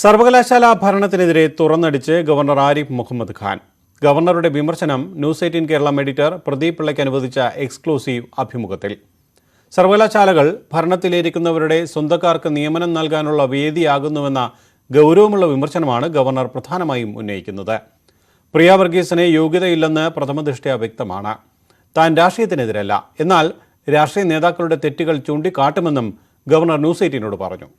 സർവകലാശാല ഭരണത്തിനെതിരെ തുറന്നടിച്ച് ഗവർണർ ആരിഫ് മുഹമ്മദ് ഖാൻ. ഗവർണറുടെ വിമർശനം ന്യൂസ് 18 കേരളം എഡിറ്റർ പ്രദീപ് പിള്ളയ്ക്ക് അനുവദിച്ച എക്സ്ക്ലൂസീവ് അഭിമുഖത്തിൽ. സർവകലാശാലകൾ ഭരണത്തിലിരിക്കുന്നവരുടെ സ്വന്തക്കാർക്ക് നിയമനം നൽകാനുള്ള വേദിയാകുന്നുവെന്ന ഗൗരവമുള്ള വിമർശനമാണ് ഗവർണർ പ്രധാനമായും ഉന്നയിക്കുന്നത്. പ്രിയ വർഗീസിന് യോഗ്യതയില്ലെന്ന് പ്രഥമദൃഷ്ട്യാ വ്യക്തമാണ്. താൻ രാഷ്ട്രീയത്തിനെതിരല്ല, എന്നാൽ രാഷ്ട്രീയ നേതാക്കളുടെ തെറ്റുകൾ ചൂണ്ടിക്കാട്ടുമെന്നും ഗവർണർ ന്യൂസ് 18നോട് പറഞ്ഞു.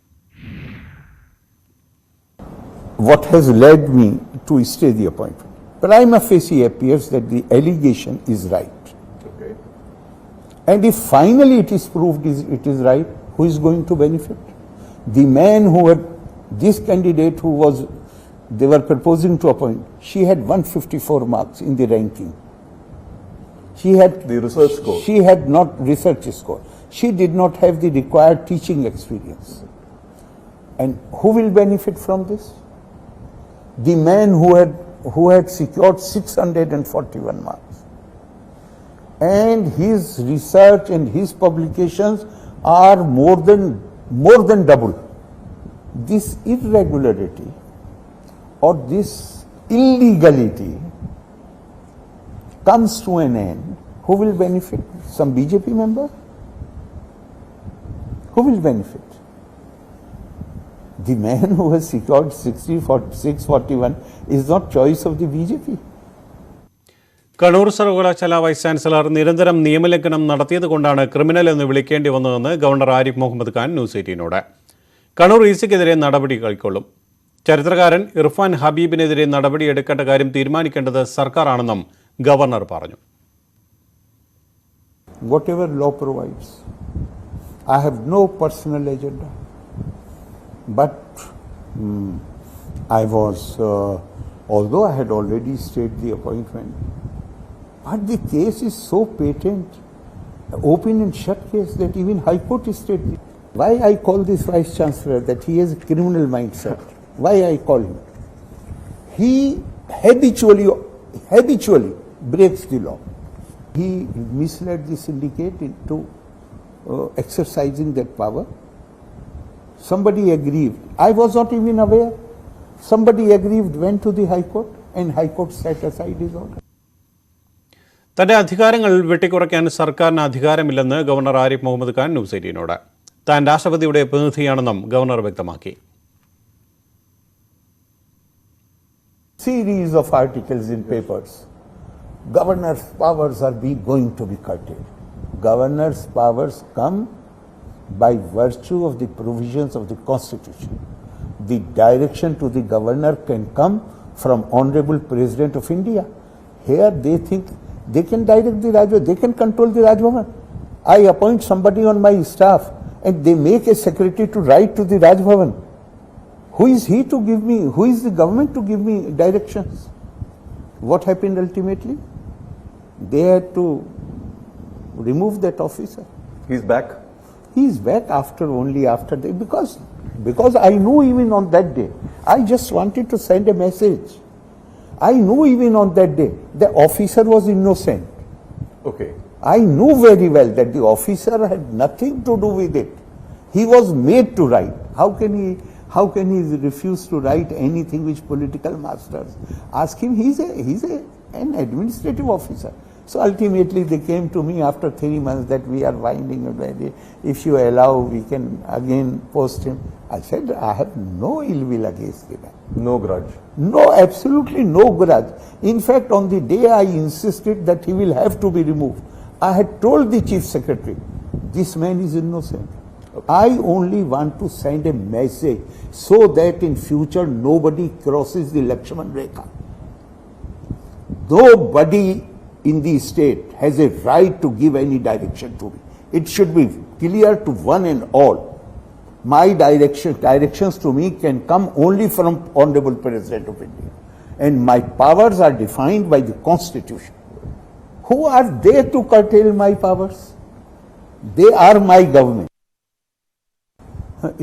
What has led me to stay the appointment? Prima facie appears that the allegation is right. Okay. And if finally it is proved it is right, who is going to benefit? The man who had this candidate they were proposing to appoint, she had 154 marks in the ranking. She had the research score. She had not research score. She did not have the required teaching experience. And who will benefit from this? The man who had secured 641 marks, and his research and his publications are more than double. This irregularity or this illegality comes to an end. Who will benefit? Some BJP member? Who will benefit? The man who has secured 641 is not choice of the BJP. Kannur സർവകലാശാല vice chancellor നിരന്തരം നിയമലംഘനം നടത്തിയതുകൊണ്ടാണ് criminal എന്ന് വിളിക്കേണ്ടി വന്നതെന്ന് governor Arif Muhammad Khan news 18നോട്. Kannur ഈസിക്കെതിരെ നടപടി കൈക്കൊള്ളും. ചരിത്രകാരൻ ഇർഫാൻ ഹബീബിനെതിരെ നടപടിയെടുക്കേണ്ട കാര്യം തീരുമാനിക്കേണ്ടത് സർക്കാരാണെന്നും ഗവർണർ പറഞ്ഞു. Whatever law provides, I have no personal agenda. But I was, although I had already stayed the appointment, but the case is so patent, open and shut case, that even High Court is stayed. Why I call this Vice Chancellor that he has a criminal mindset? Why I call him? He habitually breaks the law. He misled the syndicate into exercising that power. Somebody aggrieved. I was not even aware. Somebody aggrieved, went to the High Court, and High Court set aside his order. തന്റെ അധികാരങ്ങൾ വെട്ടിക്കുറയ്ക്കാൻ സർക്കാരിന് അധികാരമില്ലെന്ന് governor Arif Muhammad Khan news 18നോട്. താൻ രാഷ്ട്രപതിയുടെ പ്രതിനിധിയാണെന്നും governor വ്യക്തമാക്കി. Series of articles in papers. Governor's powers are going to be curtailed. Governor's powers come by virtue of the provisions of the Constitution. The direction to the governor can come from Honorable President of India. Here they think they can direct the Raj Bhavan, they can control the Raj Bhavan. I appoint somebody on my staff and they make a secretary to write to the Raj Bhavan. Who is he to give me, who is the government to give me directions? What happened ultimately? They had to remove that officer. He's back? He is back only after that, because I knew even on that day, I just wanted to send a message. I knew even on that day the officer was innocent. Okay. I knew very well that the officer had nothing to do with it. He was made to write. How can he refuse to write anything which political masters ask him? He's an administrative officer. So ultimately they came to me after 3 months that we are winding up. If you allow, we can again post him. I said, I have no ill will against the man. No grudge? No, absolutely no grudge. In fact, on the day I insisted that he will have to be removed, I had told the Chief Secretary, this man is innocent. Okay. I only want to send a message so that in future nobody crosses the Lakshman Rekha. Nobody in the state has a right to give any direction to me. It should be clear to one and all. My directions to me can come only from Honorable President of India. And my powers are defined by the Constitution. Who are they to curtail my powers? They are my government.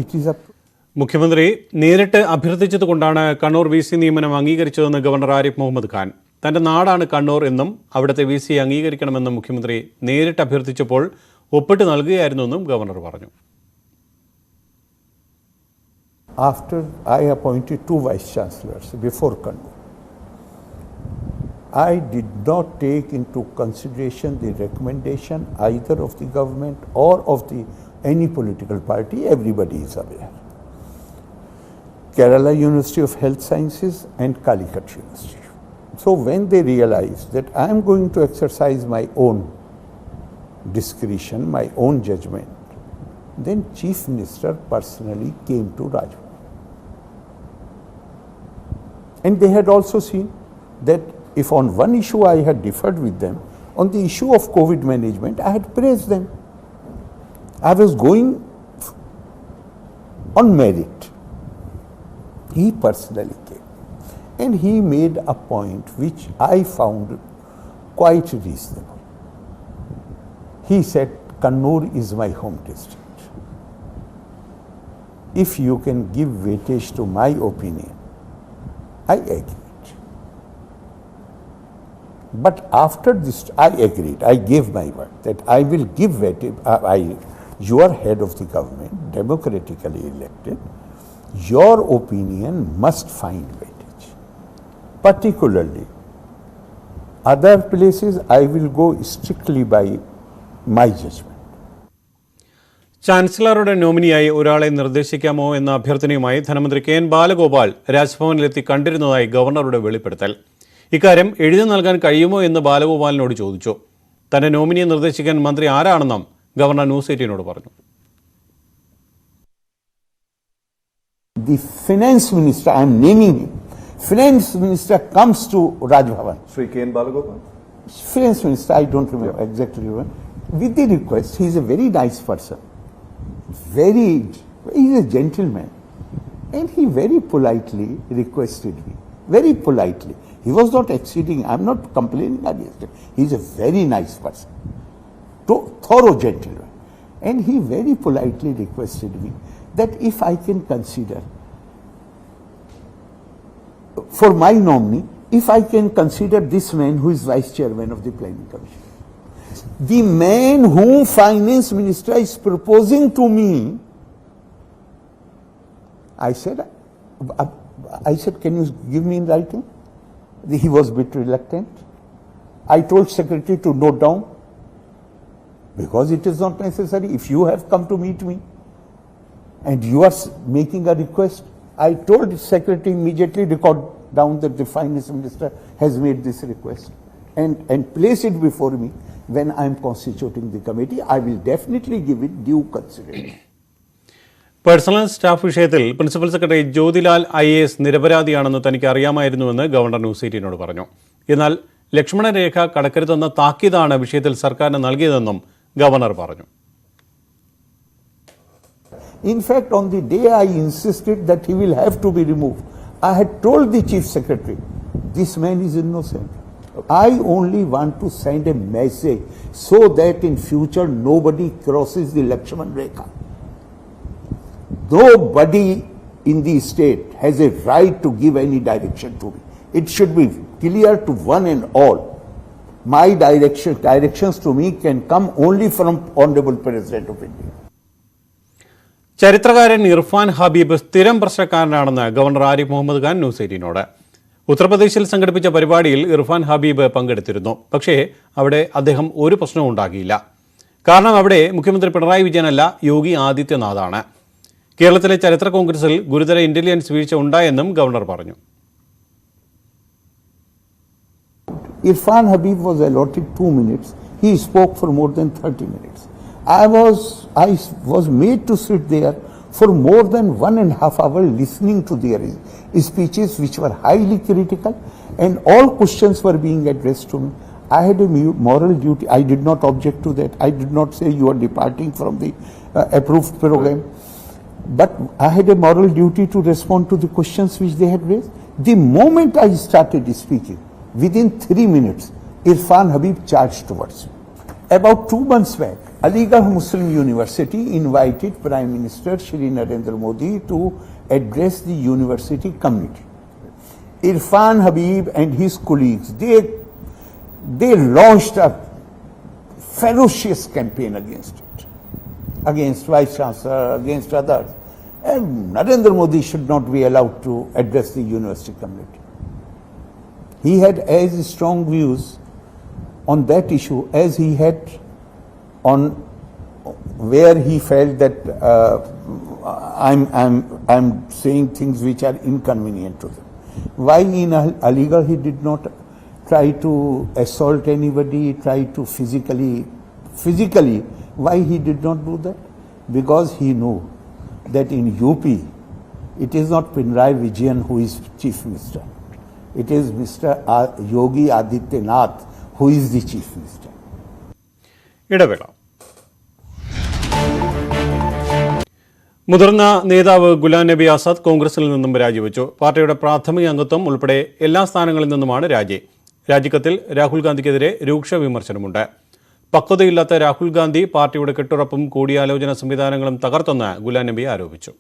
It is up. മുഖ്യമന്ത്രി നേരിട്ട് അഭ്യർത്ഥിച്ചതുകൊണ്ടാണ് Kannur VC നിയമനം അംഗീകരിച്ചതെന്ന് governor Arif Muhammad Khan. തന്റെ നാടാണ് കണ്ണൂർ എന്നും അവിടുത്തെ VC അംഗീകരിക്കണമെന്നും മുഖ്യമന്ത്രി നേരിട്ട് അഭ്യർത്ഥിച്ചപ്പോൾ ഒപ്പിട്ട് നൽകുകയായിരുന്നുവെന്നും ഗവർണർ പറഞ്ഞു. After I appointed two vice chancellors before Kannur, I did not take into consideration the recommendation either of the government or of any political party. Everybody is aware. Kerala University of Health Sciences and Calicut University. So when they realized that I am going to exercise my own discretion, my own judgment, then Chief Minister personally came to Rajbhavan. And they had also seen that if on one issue I had differed with them, on the issue of COVID management, I had praised them. I was going on merit. He personally came and he made a point which I found quite reasonable. He said, Kannur is my home district. If you can give weightage to my opinion, I agreed. But after this, I agreed, I gave my word that I will give weightage. You are head of the government, democratically elected. Your opinion must find weightage. Particularly, other places I will go strictly by my judgment. ചാൻസലറുടെ നോമിനിയായി ഒരാളെ നിർദ്ദേശിക്കാമോ എന്ന അഭ്യർത്ഥനയുമായി ധനമന്ത്രി K N Balagopal രാജ്ഭവനിലെത്തി കണ്ടിരുന്നതായി ഗവർണറുടെ വെളിപ്പെടുത്തൽ. ഇക്കാര്യം എഴുതി നൽകാൻ കഴിയുമോ എന്ന് ബാലഗോപാലിനോട് ചോദിച്ചു. തന്റെ നോമിനിയെ നിർദ്ദേശിക്കാൻ മന്ത്രി ആരാണെന്നും ഗവർണർ ന്യൂസ് 18നോട് പറഞ്ഞു. The finance minister, I am naming him, finance minister comes to Rajbhavan. Sri K. N. Balagopal? Finance minister, I don't remember exactly. With the request, he is a very nice person. He is a gentleman. And he very politely requested me. Very politely. He was not exceeding, I am not complaining against him. He is a very nice person. Thorough gentleman. And he very politely requested me that if I can consider for my nominee, if I can consider this man who is vice chairman of the planning commission. The man whom finance minister is proposing to me, I said, can you give me in writing? He was a bit reluctant. I told secretary to note down because it is not necessary. If you have come to meet me and you are making a request, I told the secretary immediately record down that the finance minister has made this request and place it before me when I am constituting the committee. I will definitely give it due consideration. Personal staff വിഷയത്തിൽ principal secretary Jyothilal IAS നിരപരാധിയാണെന്ന് തനിക്ക് അറിയാമായിരുന്നുവെന്ന് governor news 18നോട് പറഞ്ഞു. എന്നാൽ ലക്ഷ്മണ രേഖ കടക്കരുതെന്ന താക്കീതാണ് വിഷയത്തിൽ സർക്കാരിന് നൽകിയതെന്നും governor പറഞ്ഞു. In fact, on the day I insisted that he will have to be removed, I had told the chief secretary, this man is innocent. I only want to send a message so that in future nobody crosses the Lakshman Rekha. Nobody in the state has a right to give any direction to me. It should be clear to one and all. My directions to me can come only from Honorable President of India. ചരിത്രകാരൻ ഇർഫാൻ ഹബീബ് സ്ഥിരം പ്രശ്നക്കാരനാണെന്ന് governor Arif Muhammad Khan news 18നോട്. ഉത്തർപ്രദേശിൽ സംഘടിപ്പിച്ച പരിപാടിയിൽ ഇർഫാൻ ഹബീബ് പങ്കെടുത്തിരുന്നു. പക്ഷേ അവിടെ അദ്ദേഹം ഒരു പ്രശ്നവും ഉണ്ടാക്കിയില്ല. കാരണം അവിടെ മുഖ്യമന്ത്രി പിണറായി വിജയനല്ല, യോഗി ആദിത്യനാഥാണ്. കേരളത്തിലെ ചരിത്ര കോൺഗ്രസിൽ ഗുരുതര ഇന്റലിജൻസ് വീഴ്ച ഉണ്ടായെന്നും ഗവർണർ പറഞ്ഞു. Irfan Habib was allotted 2 minutes. He spoke for more than 30 minutes. I was made to sit there for more than 1.5 hours listening to their speeches which were highly critical and all questions were being addressed to me. I had a moral duty. I did not object to that. I did not say you are departing from the approved program. But I had a moral duty to respond to the questions which they had raised. The moment I started speaking, within 3 minutes, Irfan Habib charged towards me. About 2 months back, Aligarh Muslim University invited Prime Minister Shri Narendra Modi to address the university community. Irfan Habib and his colleagues, they launched a ferocious campaign against it, against Vice Chancellor, against others. And Narendra Modi should not be allowed to address the university community. He had as strong views on that issue as he had on where he felt that I'm saying things which are inconvenient to them. Why in Aligarh he did not try to assault anybody, try to physically, why he did not do that? Because he knew that in UP, it is not Pinarayi Vijayan who is Chief Minister. It is Mr. Yogi Adityanath who is the Chief Minister. ഇടവേള. മുതിർന്ന നേതാവ് ഗുലാം നബി ആസാദ് കോൺഗ്രസിൽ നിന്നും രാജിവെച്ചു. പാർട്ടിയുടെ പ്രാഥമിക അംഗത്വം ഉൾപ്പെടെ എല്ലാ സ്ഥാനങ്ങളിൽ നിന്നുമാണ് രാജി. രാജിക്കത്തിൽ രാഹുൽ ഗാന്ധിക്കെതിരെ രൂക്ഷ വിമർശനമുണ്ട്. പക്വതയില്ലാത്ത രാഹുൽ ഗാന്ധി പാർട്ടിയുടെ കെട്ടുറപ്പും കൂടിയാലോചന സംവിധാനങ്ങളും തകർത്തെന്ന് ഗുലാം നബി ആരോപിച്ചു.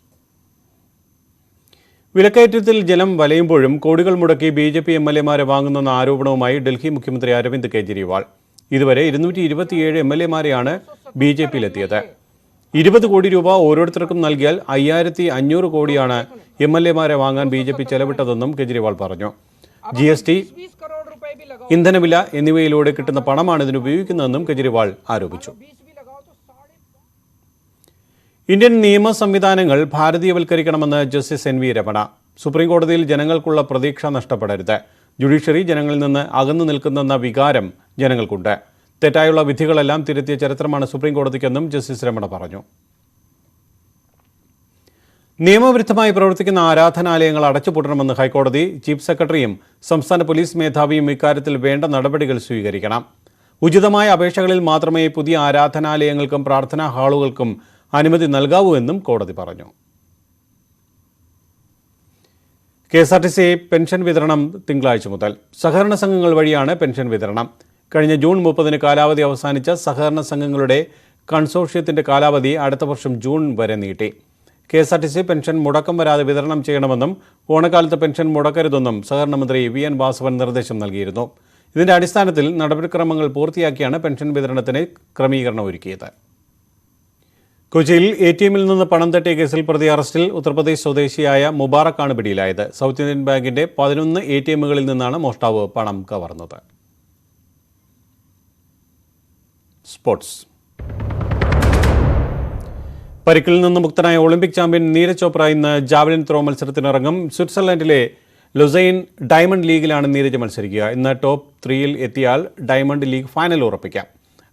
വിലക്കയറ്റത്തിൽ ജലം വലയുമ്പോഴും കോടികൾ മുടക്കി BJP MLA-മാരെ വാങ്ങുന്നെന്ന ആരോപണവുമായി ഡൽഹി മുഖ്യമന്ത്രി അരവിന്ദ് കെജ്രിവാൾ. ഇതുവരെ 227 MLA-മാരെയാണ് BJP-യിലെത്തിയത്. 20 കോടി രൂപ ഓരോരുത്തർക്കും നൽകിയാൽ 5500 കോടിയാണ് MLA-മാരെ വാങ്ങാൻ BJP ചെലവിട്ടതെന്നും കെജ്രിവാൾ പറഞ്ഞു. GST, ഇന്ധനവില എന്നിവയിലൂടെ കിട്ടുന്ന പണമാണ് ഇതിന് ഉപയോഗിക്കുന്നതെന്നും കെജ്രിവാൾ ആരോപിച്ചു. ഇന്ത്യൻ നിയമ സംവിധാനങ്ങൾ ഭാരതീയവൽക്കരിക്കണമെന്ന് ജസ്റ്റിസ് NV രമണ. സുപ്രീംകോടതിയിൽ ജനങ്ങൾക്കുള്ള പ്രതീക്ഷ നഷ്ടപ്പെടരുത്. ജുഡീഷ്യറി ജനങ്ങളിൽ നിന്ന് അകന്നു നിൽക്കുന്നെന്ന വികാരം ജനങ്ങൾക്കുണ്ട്. തെറ്റായുള്ള വിധികളെല്ലാം തിരുത്തിയ ചരിത്രമാണ് സുപ്രീംകോടതിക്കെന്നും ജസ്റ്റിസ് രമണ പറഞ്ഞു. നിയമവിരുദ്ധമായി പ്രവർത്തിക്കുന്ന ആരാധനാലയങ്ങൾ അടച്ചുപൂട്ടണമെന്ന് ഹൈക്കോടതി. ചീഫ് സെക്രട്ടറിയും സംസ്ഥാന പോലീസ് മേധാവിയും ഇക്കാര്യത്തിൽ വേണ്ട നടപടികൾ സ്വീകരിക്കണം. ഉചിതമായ അപേക്ഷകളിൽ മാത്രമേ പുതിയ ആരാധനാലയങ്ങൾക്കും പ്രാർത്ഥനാ ഹാളുകൾക്കും അനുമതി നൽകാവൂ എന്നും കോടതി പറഞ്ഞു. KSRTC പെൻഷൻ വിതരണം തിങ്കളാഴ്ച മുതൽ. സഹകരണ സംഘങ്ങൾ വഴിയാണ് പെൻഷൻ വിതരണം. കഴിഞ്ഞ ജൂൺ 30-ന് കാലാവധി അവസാനിച്ച സഹകരണ സംഘങ്ങളുടെ കൺസോർഷ്യത്തിന്റെ കാലാവധി അടുത്ത വർഷം ജൂൺ വരെ നീട്ടി. KSRTC പെൻഷൻ മുടക്കം വരാതെ വിതരണം ചെയ്യണമെന്നും ഓണക്കാലത്ത് പെൻഷൻ മുടക്കരുതെന്നും സഹകരണ മന്ത്രി VN വാസവൻ നിർദ്ദേശം നൽകിയിരുന്നു. ഇതിന്റെ അടിസ്ഥാനത്തിൽ നടപടിക്രമങ്ങൾ പൂർത്തിയാക്കിയാണ് പെൻഷൻ വിതരണത്തിന് ക്രമീകരണം ഒരുക്കിയത്. കൊച്ചിയിൽ ATM-ൽ നിന്ന് പണം തട്ടിയ കേസിൽ പ്രതി അറസ്റ്റിൽ. ഉത്തർപ്രദേശ് സ്വദേശിയായ മുബാറക്കാണ് പിടിയിലായത്. സൗത്ത് ഇന്ത്യൻ ബാങ്കിന്റെ 11 ATM-കളിൽ നിന്നാണ് മോഷ്ടാവ് പണം കവർന്നത്. സ്പോർട്സ്. പരിക്കിൽ നിന്ന് മുക്തനായ ഒളിമ്പിക് ചാമ്പ്യൻ നീരജ് ചോപ്ര ഇന്ന് ജാവലിൻ ത്രോ മത്സരത്തിനിറങ്ങും. സ്വിറ്റ്സർലൻഡിലെ ലുസൈൻ ഡയമണ്ട് ലീഗിലാണ് നീരജ് മത്സരിക്കുക. ഇന്ന് ടോപ്പ് 3-ൽ എത്തിയാൽ ഡയമണ്ട് ലീഗ് ഫൈനൽ ഉറപ്പിക്കാം.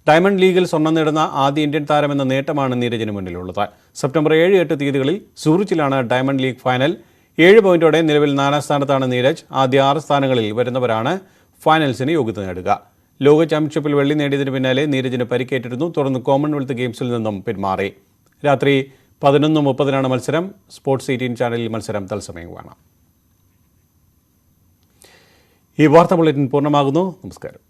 ഡയമണ്ട് ലീഗിൽ സ്വർണ്ണം നേടുന്ന ആദ്യ ഇന്ത്യൻ താരമെന്ന നേട്ടമാണ് നീരജിന് മുന്നിലുള്ളത്. സെപ്റ്റംബർ 7-8 തീയതികളിൽ സൂറിച്ചിലാണ് ഡയമണ്ട് ലീഗ് ഫൈനൽ. 7 പോയിന്റോടെ നിലവിൽ 4-ാം സ്ഥാനത്താണ് നീരജ്. ആദ്യ 6 സ്ഥാനങ്ങളിൽ വരുന്നവരാണ് ഫൈനൽസിന് യോഗ്യത നേടുക. ലോക ചാമ്പ്യൻഷിപ്പിൽ വെള്ളി നേടിയതിന് പിന്നാലെ നീരജിന് പരിക്കേറ്റിരുന്നു. തുടർന്ന് കോമൺവെൽത്ത് ഗെയിംസിൽ നിന്നും പിന്മാറി. രാത്രി 11:30-നാണ് മത്സരം. സ്പോർട്സ് 18 ചാനലിൽ മത്സരം തത്സമയം കാണാം. ഈ വാർത്താ ബുള്ളറ്റിൻ പൂർണ്ണമാകുന്നു. നമസ്കാരം.